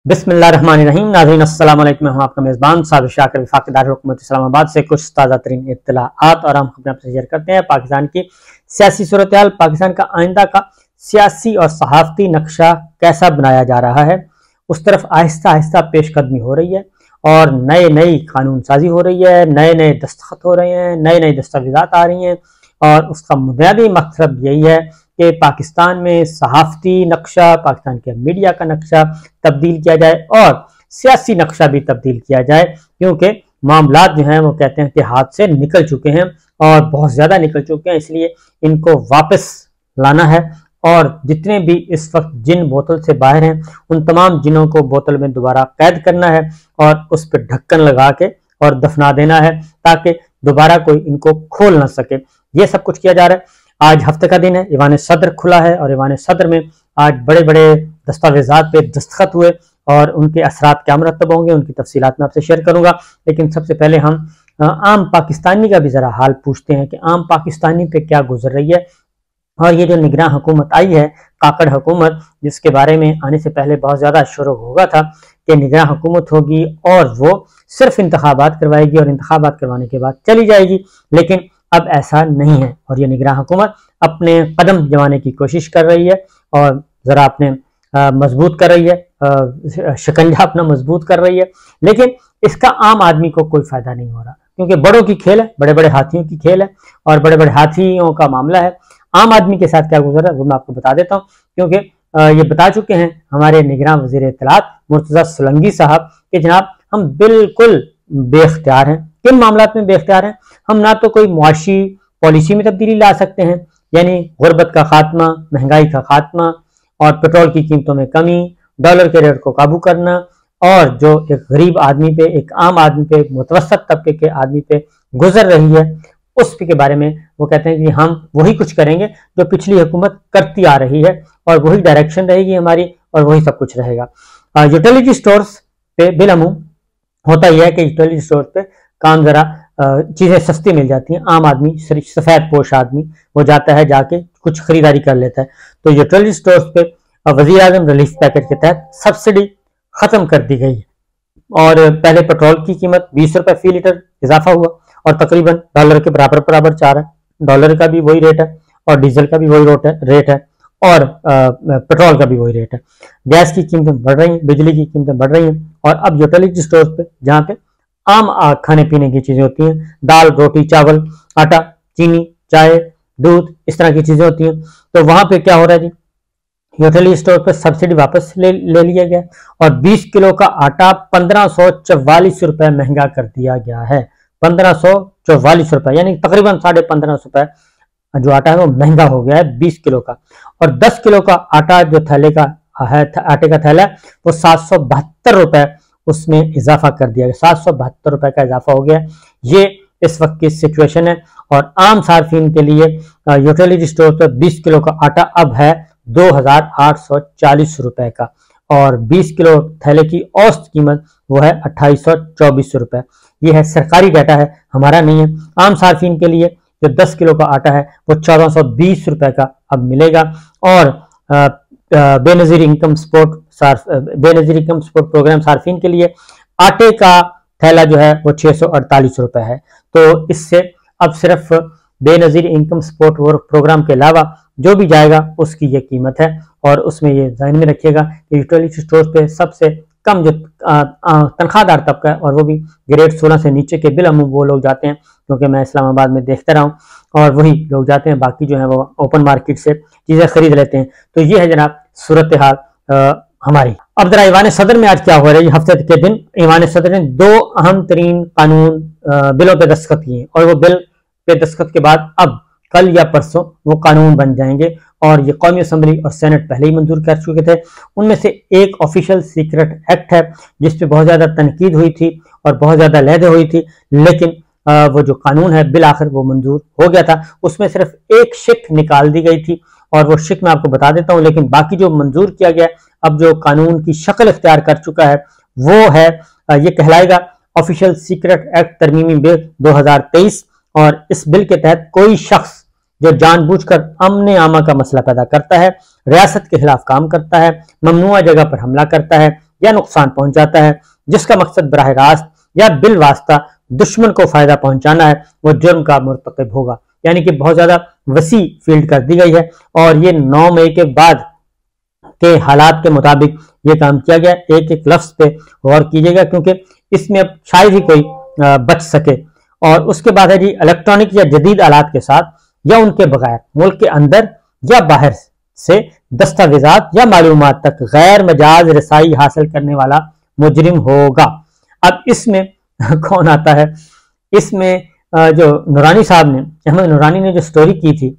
बिस्मिल्लाहिर्रहमानिर्रहीम। नाज़रीन अस्सलाम वालेकुम। मैं हूं आपका मेज़बान साबिर शाकिर, वफाकी दारुल हुकूमत इस्लामाबाद से कुछ ताज़ा तरीन इत्तलाआत और हम खबरें आपसे शेयर करते हैं। पाकिस्तान की सियासी सूरत हाल, पाकिस्तान का आइंदा का सियासी और सहाफ़ती नक्शा कैसा बनाया जा रहा है, उस तरफ आहिस्ता आहिस्ता पेशकदमी हो रही है और नई कानून साजी हो रही है, नए दस्तखत हो रहे हैं, नई दस्तावेज़ात आ रही हैं और उसका बुनियादी मकसद यही है कि पाकिस्तान में सहाफ़ती नक्शा, पाकिस्तान के मीडिया का नक्शा तब्दील किया जाए और सियासी नक्शा भी तब्दील किया जाए, क्योंकि मामलात जो हैं वो कहते हैं कि हाथ से निकल चुके हैं और बहुत ज़्यादा निकल चुके हैं। इसलिए इनको वापस लाना है और जितने भी इस वक्त जिन बोतल से बाहर हैं उन तमाम जिनों को बोतल में दोबारा कैद करना है और उस पर ढक्कन लगा के और दफना देना है ताकि दोबारा कोई इनको खोल ना सके। ये सब कुछ किया जा रहा है। आज हफ्ते का दिन है, ईवान सदर खुला है और ईवान सदर में आज बड़े बड़े दस्तावेजात पे दस्तखत हुए और उनके असरात क्या मुरतब होंगे उनकी तफसीलात मैं आपसे शेयर करूंगा। लेकिन सबसे पहले हम आम पाकिस्तानी का भी ज़रा हाल पूछते हैं कि आम पाकिस्तानी पे क्या गुजर रही है। और ये जो निगरान हुकूमत आई है, काकड़ हुकूमत, जिसके बारे में आने से पहले बहुत ज़्यादा शुरू होगा था कि निगरान हुकूमत होगी और वो सिर्फ इंतखाबात करवाएगी और इंतखाबात करवाने के बाद चली जाएगी, लेकिन अब ऐसा नहीं है और ये निगरान हुकूमत अपने कदम जमाने की कोशिश कर रही है और ज़रा अपने मजबूत कर रही है, शिकंजा अपना मजबूत कर रही है। लेकिन इसका आम आदमी को कोई फ़ायदा नहीं हो रहा, क्योंकि बड़ों की खेल है, बड़े बड़े हाथियों की खेल है और बड़े बड़े हाथियों का मामला है। आम आदमी के साथ क्या गुजर रहा है वो मैं आपको बता देता हूँ, क्योंकि ये बता चुके हैं हमारे निगरान वज़ीर इत्तलाआत मुर्तज़ा सोलंकी साहब कि जनाब हम बिल्कुल बेख्तियार हैं। किन मामलात में बेख्तियार हैं? हम ना तो कोई मुआशी पॉलिसी में तब्दीली ला सकते हैं, यानी गुर्बत का खात्मा, महंगाई का खात्मा और पेट्रोल की कीमतों में कमी, डॉलर के रेट को काबू करना और जो एक गरीब आदमी पे, एक आम आदमी पे, मुतवसत तबके के आदमी पे गुजर रही है, उस के बारे में वो कहते हैं कि हम वही कुछ करेंगे जो पिछली हुकूमत करती आ रही है और वही डायरेक्शन रहेगी हमारी और वही सब कुछ रहेगा। यूटिलिटी स्टोर्स पे बिलअमूम होता यह है कि यूटिलिटी स्टोर पे काम जरा चीज़ें सस्ती मिल जाती हैं। आम आदमी, सफ़ेद पोश आदमी, वो जाता है, जाके कुछ खरीदारी कर लेता है। तो यूटिलिटी स्टोर्स पे वज़ीर आज़म रिलीफ पैकेज के तहत सब्सिडी ख़त्म कर दी गई है और पहले पेट्रोल की कीमत 20 रुपये फी लीटर इजाफा हुआ और तकरीबन डॉलर के बराबर जा रहा है। डॉलर का भी वही रेट है और डीजल का भी वही रेट है और पेट्रोल का भी वही रेट है। गैस की कीमतें बढ़ रही हैं, बिजली की कीमतें बढ़ रही हैं और अब यूटिलिटी स्टोर्स पे, जहाँ पे आम खाने पीने की चीज़ें होती हैं, दाल, रोटी, चावल, आटा, चीनी, चाय, दूध, इस तरह की चीज़ें होती हैं, तो वहाँ पे क्या हो रहा है जी, यूटिलिटी स्टोर पे सब्सिडी वापस ले लिया गया और 20 किलो का आटा 1544 रुपये महंगा कर दिया गया है। 1544 रुपये, यानी तकरीबन 1550 रुपये जो आटा है वो महंगा हो गया है 20 किलो का। और 10 किलो का आटा जो थैले का है, आटे का थैला है, वो 772 रुपये उसमें इजाफा कर दिया गया। 772 रुपये का इजाफा हो गया। ये इस वक्त की सिचुएशन है और आम सार्फिन के लिए यूटिलिटी स्टोर पर 20 किलो का आटा अब है 2840 रुपये का और 20 किलो थैले की औसत कीमत वो है 2824 रुपये। ये है सरकारी डाटा है, हमारा नहीं है। आम सार्फिन के लिए जो 10 किलो का आटा है वो 1420 रुपये का अब मिलेगा और बेनज़ीर इनकम सपोर्ट प्रोग्राम सार्फिन के लिए आटे का थैला जो है वो 648 रुपये है। तो इससे अब सिर्फ बेनज़ीर इनकम सपोर्ट प्रोग्राम के अलावा जो भी जाएगा उसकी ये कीमत है और उसमें ये ध्यान में रखिएगा कि यूटिलिटी स्टोर पे सबसे कम जो तनख्वाहदार तबका है और वो भी ग्रेड 16 से नीचे के बिलअमूम वो लोग जाते हैं, क्योंकि मैं इस्लामाबाद में देखता रहा हूँ, और वही लोग जाते हैं, बाकी जो है वो ओपन मार्केट से चीज़ें खरीद लेते हैं। तो ये है जनाब सूरत हाल हमारी। अब जरा ईवान सदर में आज क्या हो रहा है। हफ्ते के दिन ईवान सदर ने 2 अहम तरीन कानून बिलों पे दस्तखत किए और वो बिल पे दस्तखत के बाद अब कल या परसों वो कानून बन जाएंगे और ये कौमी असम्बली और सेनेट पहले ही मंजूर कर चुके थे। उनमें से एक ऑफिशियल सीक्रेट एक्ट है जिस पे बहुत ज़्यादा तनकीद हुई थी और बहुत ज़्यादा लहदे हुई थी, लेकिन वो जो कानून है बिल आखिर वो मंजूर हो गया था। उसमें सिर्फ एक शिक निकाल दी गई थी और वो शिक मैं आपको बता देता हूँ, लेकिन बाकी जो मंजूर किया गया अब जो कानून की शक्ल इख्तियार कर चुका है वो है, ये कहलाएगा ऑफिशियल सीक्रेट एक्ट तरमीमी बिल 2023 और इस बिल के तहत कोई शख्स जो जानबूझकर अमन आमा का मसला पैदा करता है, रियासत के खिलाफ काम करता है, ममनुआ जगह पर हमला करता है या नुकसान पहुंचाता है जिसका मकसद बराह रास्त या बिल वास्ता दुश्मन को फायदा पहुंचाना है, वो जुर्म का मुर्तकब होगा। यानी कि बहुत ज्यादा वसी फील्ड कर दी गई है और ये 9 मई के बाद के हालात के मुताबिक ये काम किया गया। एक एक लफ्ज पे गौर कीजिएगा क्योंकि इसमें अब शायद ही कोई बच सके। और उसके बाद है जी, इलेक्ट्रॉनिक या जदीद आलात के साथ या उनके बगैर मुल्क के अंदर या बाहर से दस्तावेजात या मालूमात तक गैर मजाज रसाई हासिल करने वाला मुजरिम होगा। अब इसमें कौन आता है? इसमें जो नूरानी साहब ने, अहमद नूरानी ने जो स्टोरी की थी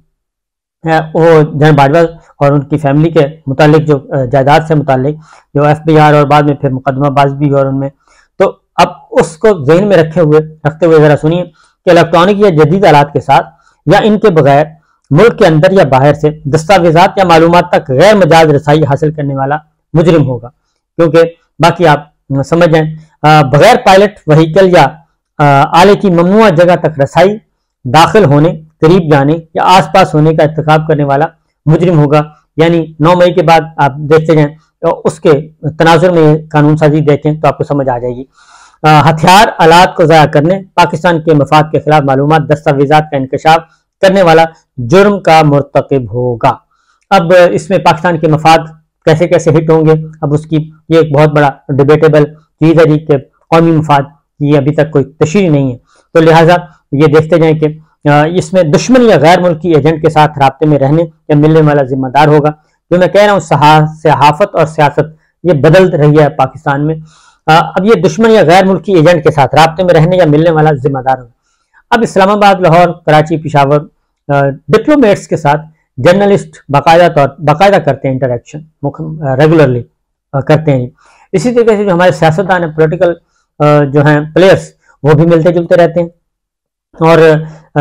वो जनरल बाजवा और उनकी फैमिली के मुतालिक, जो जायदाद से मुतालिक जो FBI और बाद में फिर मुकदमा बाज भी और उनमें, तो अब उसको जहन में रखते हुए जरा सुनिए कि इलेक्ट्रॉनिक या जदीद आलात के साथ या इनके बगैर मुल्क के अंदर या बाहर से दस्तावेजात या मालूमात तक गैर मजाज रसाई हासिल करने वाला मुजरिम होगा। क्योंकि बाकी आप समझ जाएं, बगैर पायलट व्हीकल या आले की ममनुआ जगह तक रसाई, दाखिल होने, करीब जाने या आसपास होने का इर्तिकाब करने वाला मुजरिम होगा। यानी 9 मई के बाद आप देखते जाएं तो उसके तनाजुर में कानून साजी देखें तो आपको समझ आ जाएगी। हथियार आलात को ज़ाया करने, पाकिस्तान के मफाद के खिलाफ मालूमात दस्तावेजात का इंकशाफ करने वाला जुर्म का मुर्तकिब होगा। अब इसमें पाकिस्तान के मफाद कैसे कैसे हिट होंगे, अब उसकी ये एक बहुत बड़ा डिबेटेबल चीज है जी कि कौमी मफाद की अभी तक कोई तशरीह नहीं है। तो लिहाजा ये देखते जाएं कि इसमें दुश्मन या गैर मुल्की एजेंट के साथ राब्ते में रहने या मिलने वाला जिम्मेदार होगा। जो मैं कह रहा हूँ, सहाफत और सियासत ये बदल रही है पाकिस्तान में। अब ये दुश्मन या गैर मुल्की एजेंट के साथ राब्ते में रहने या मिलने वाला जिम्मेदार होगा। अब इस्लामाबाद, लाहौर, कराची, पेशावर डिप्लोमेट्स के साथ जर्नलिस्ट बाकायदा करते हैं, इंटरेक्शन रेगुलरली करते हैं। इसी तरीके से जो हमारे सियासतदान है, पॉलिटिकल जो हैं प्लेयर्स, वो भी मिलते जुलते रहते हैं। और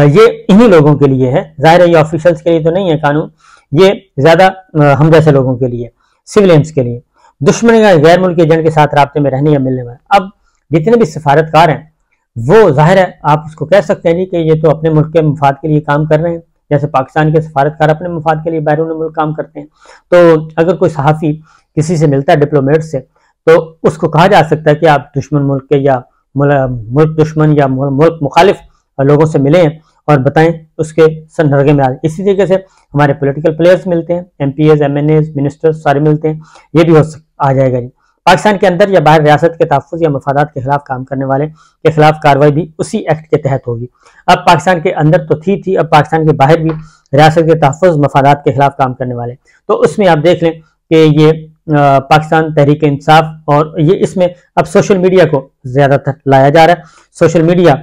ये इन्हीं लोगों के लिए है, जाहिर है ये ऑफिशियल्स के लिए तो नहीं है कानून, ये ज्यादा हम जैसे लोगों के लिए, सिविलियंस के लिए। दुश्मन या गैर मुल्की एजेंट के साथ राब्ते में रहने या मिलने वाले, अब जितने भी सफारतकार हैं वो जाहिर है आप उसको कह सकते हैं जी कि ये तो अपने मुल्क के मफाद के लिए काम कर रहे हैं, जैसे पाकिस्तान के सफारतकार अपने मफाद के लिए बैरून मुल्क काम करते हैं। तो अगर कोई सहाफ़ी किसी से मिलता है, डिप्लोमेट से, तो उसको कहा जा सकता है कि आप दुश्मन मुल्क के या मुल्क दुश्मन या मुल्क मुखालिफ लोगों से मिले हैं और बताएं उसके संदर्भ में। इसी तरीके से हमारे पॉलिटिकल प्लेयर्स मिलते हैं, MPs, MNAs, मिनिस्टर्स सारे मिलते हैं, ये भी आ जाएगा जी। पाकिस्तान के अंदर या बाहर रियासत के तहफ़्फ़ुज़ या मफादात के खिलाफ काम करने वाले के खिलाफ कार्रवाई भी उसी एक्ट के तहत होगी। अब पाकिस्तान के अंदर तो थी, अब पाकिस्तान के बाहर भी रियासत के तहफ़्फ़ुज़ मफादात के खिलाफ काम करने वाले, तो उसमें आप देख लें कि ये पाकिस्तान तहरीक इंसाफ, और ये इसमें अब सोशल मीडिया को ज्यादातर लाया जा रहा है। सोशल मीडिया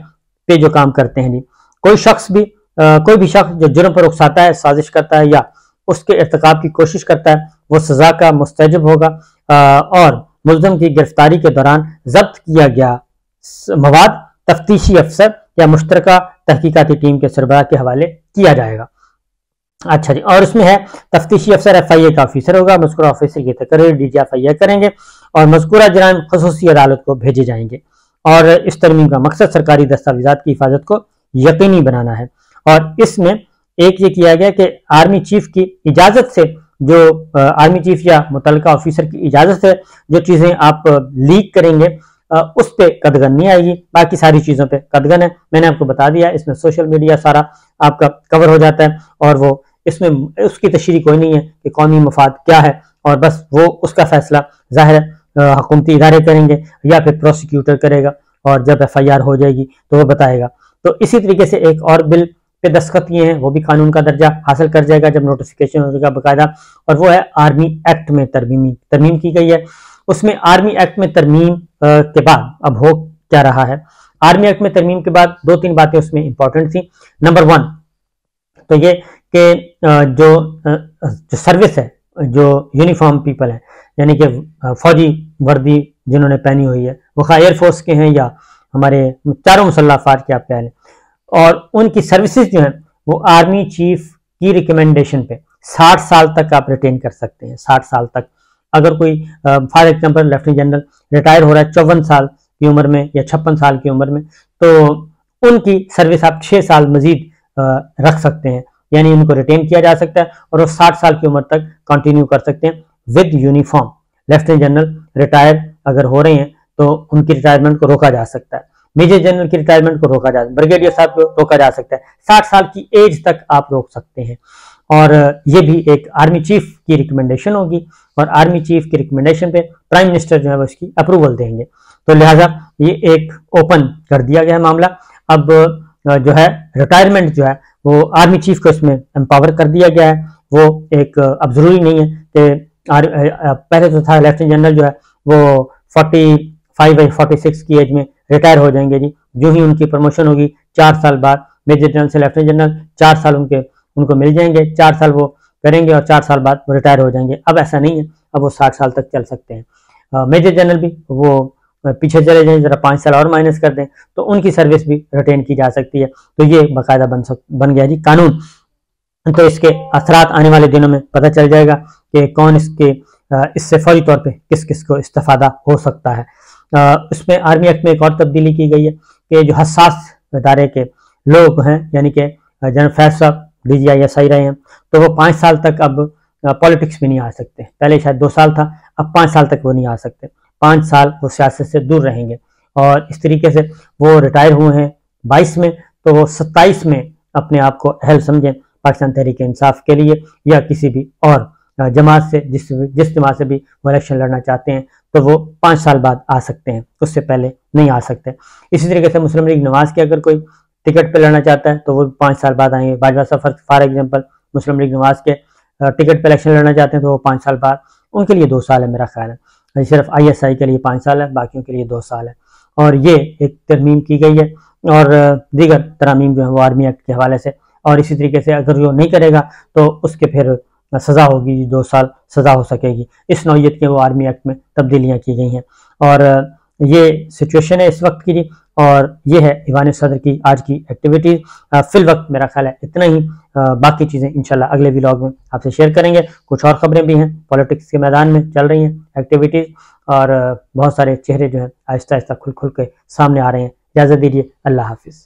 पे जो काम करते हैं जी, कोई भी शख्स जो जुर्म पर उकसाता है, साजिश करता है या उसके इर्तिकाब की कोशिश करता है, वो सजा का मुस्तजब होगा। और मुल्ज़िम की गिरफ्तारी के दौरान जब्त किया गया मवाद तफ्तीशी अफसर या मुश्तरका तहकीकाती टीम के सरबराह के हवाले किया जाएगा। अच्छा जी, और इसमें है तफ्तीशी अफसर FIA का ऑफिसर होगा, मज़कूरा ऑफिसर की तकरीर DG FIA करेंगे और मज़कूरा जराइम ख़ुसूसी अदालत को भेजे जाएंगे। और इस तरमीम का मकसद सरकारी दस्तावेजात की हिफाजत को यकीनी बनाना है। और इसमें एक ये किया गया कि आर्मी चीफ की इजाज़त से, जो आर्मी चीफ या मुतल्लिका ऑफिसर की इजाज़त से जो चीज़ें आप लीक करेंगे उस पर कदगन नहीं आएगी, बाकी सारी चीज़ों पे कदगन है। मैंने आपको बता दिया, इसमें सोशल मीडिया सारा आपका कवर हो जाता है और वो इसमें उसकी तशरीह कोई नहीं है कि कौमी मफाद क्या है, और बस वो उसका फैसला जाहिर हुकूमती इदारे करेंगे या फिर प्रोसिक्यूटर करेगा, और जब FIR हो जाएगी तो वो बताएगा। तो इसी तरीके से एक और बिल पे दस्तखत किए हैं, वो भी कानून का दर्जा हासिल कर जाएगा जब नोटिफिकेशन होगा बाकायदा, और वो है आर्मी एक्ट में तरमीम की गई है। उसमें आर्मी एक्ट में तरमीम के बाद अब हो क्या रहा है, आर्मी एक्ट में तरमीम के बाद 2-3 बातें उसमें इंपॉर्टेंट थी। नंबर 1 तो ये कि जो सर्विस है, जो यूनिफॉर्म पीपल है, यानी कि फौजी वर्दी जिन्होंने पहनी हुई है, वो एयरफोर्स के हैं या हमारे चारों मुसल्लह अफवाज के आप कह लें, और उनकी सर्विसेज जो हैं वो आर्मी चीफ की रिकमेंडेशन पे 60 साल तक आप रिटेन कर सकते हैं। 60 साल तक अगर कोई for example lieutenant general retire हो रहा है 54 साल की उम्र में या 56 साल की उम्र में, तो उनकी सर्विस आप 6 साल मजीद रख सकते हैं, यानी उनको रिटेन किया जा सकता है और वो 60 साल की उम्र तक कंटिन्यू कर सकते हैं with uniform. Lieutenant general retire अगर हो रहे हैं तो उनकी रिटायरमेंट को रोका जा सकता है, मेजर जनरल की रिटायरमेंट को रोका जा सकता है, ब्रिगेडियर साहब को रोका जा सकता है, 60 साल की एज तक आप रोक सकते हैं। और ये भी एक आर्मी चीफ की रिकमेंडेशन होगी और आर्मी चीफ की रिकमेंडेशन पे प्राइम मिनिस्टर जो है वो इसकी अप्रूवल देंगे। तो लिहाजा ये एक ओपन कर दिया गया मामला। अब जो है रिटायरमेंट जो है वो आर्मी चीफ को इसमें एम्पावर कर दिया गया है। वो एक अब जरूरी नहीं है कि पहले तो था लेफ्टिनेंट जनरल जो है वो 45 या 46 की एज में रिटायर हो जाएंगे जी, जो ही उनकी प्रमोशन होगी 4 साल बाद मेजर जनरल से लेफ्टिनेंट जनरल 4 साल उनको मिल जाएंगे, 4 साल वो करेंगे और 4 साल बाद वो रिटायर हो जाएंगे। अब ऐसा नहीं है, अब वो 60 साल तक चल सकते हैं। मेजर जनरल भी वो पीछे चले जाएं, जरा 5 साल और माइनस कर दें तो उनकी सर्विस भी रिटेन की जा सकती है। तो ये बाकायदा बन गया जी कानून। तो इसके असरात आने वाले दिनों में पता चल जाएगा कि कौन इससे फौरी तौर पे किस किस को इस्तेफादा हो सकता है। उसमें आर्मी एक्ट में एक और तब्दीली की गई है कि जो हसास इदारे के लोग हैं, यानी कि जनरल फैज साहब DGI रहे हैं, तो वो 5 साल तक अब पॉलिटिक्स में नहीं आ सकते। पहले शायद 2 साल था, अब 5 साल तक वो नहीं आ सकते। 5 साल वो सियासत से दूर रहेंगे और इस तरीके से वो रिटायर हुए हैं 22 में, तो वो 27 में अपने आप को अहल समझें पाकिस्तान तहरीक इंसाफ के लिए या किसी भी और जमात से, जिस जमात से भी वो इलेक्शन लड़ना चाहते हैं, तो वो 5 साल बाद आ सकते हैं, उससे पहले नहीं आ सकते। इसी तरीके से मुस्लिम लीग नवाज के अगर कोई टिकट पे लड़ना चाहता है तो वो 5 साल बाद आएंगे। बाजवा सफर for example Muslim league Nawaz के टिकट पे इलेक्शन लड़ना चाहते हैं तो वो 5 साल बाद, उनके लिए 2 साल है मेरा ख्याल है। सिर्फ ISI के लिए 5 साल है, बाकियों के लिए 2 साल है। और ये एक तरमीम की गई है और दीगर तरामीम जो है वो आर्मी एक्ट के हवाले से। और इसी तरीके से अगर वो नहीं करेगा तो उसके फिर सजा होगी, 2 साल सजा हो सकेगी। इस नौयत के वो आर्मी एक्ट में तब्दीलियाँ की गई हैं और ये सिचुएशन है इस वक्त की जी। और ये है ईवान सदर की आज की एक्टिविटीज। फिल वक्त मेरा ख्याल है इतना ही। बाकी चीज़ें इंशाल्लाह अगले व्लॉग में आपसे शेयर करेंगे। कुछ और खबरें भी हैं, पॉलिटिक्स के मैदान में चल रही हैं एक्टिविटीज़ और बहुत सारे चेहरे जो हैं आहिस्ता आहिस्ता खुल के सामने आ रहे हैं। इजाज़त दीजिए, अल्लाह हाफिज़।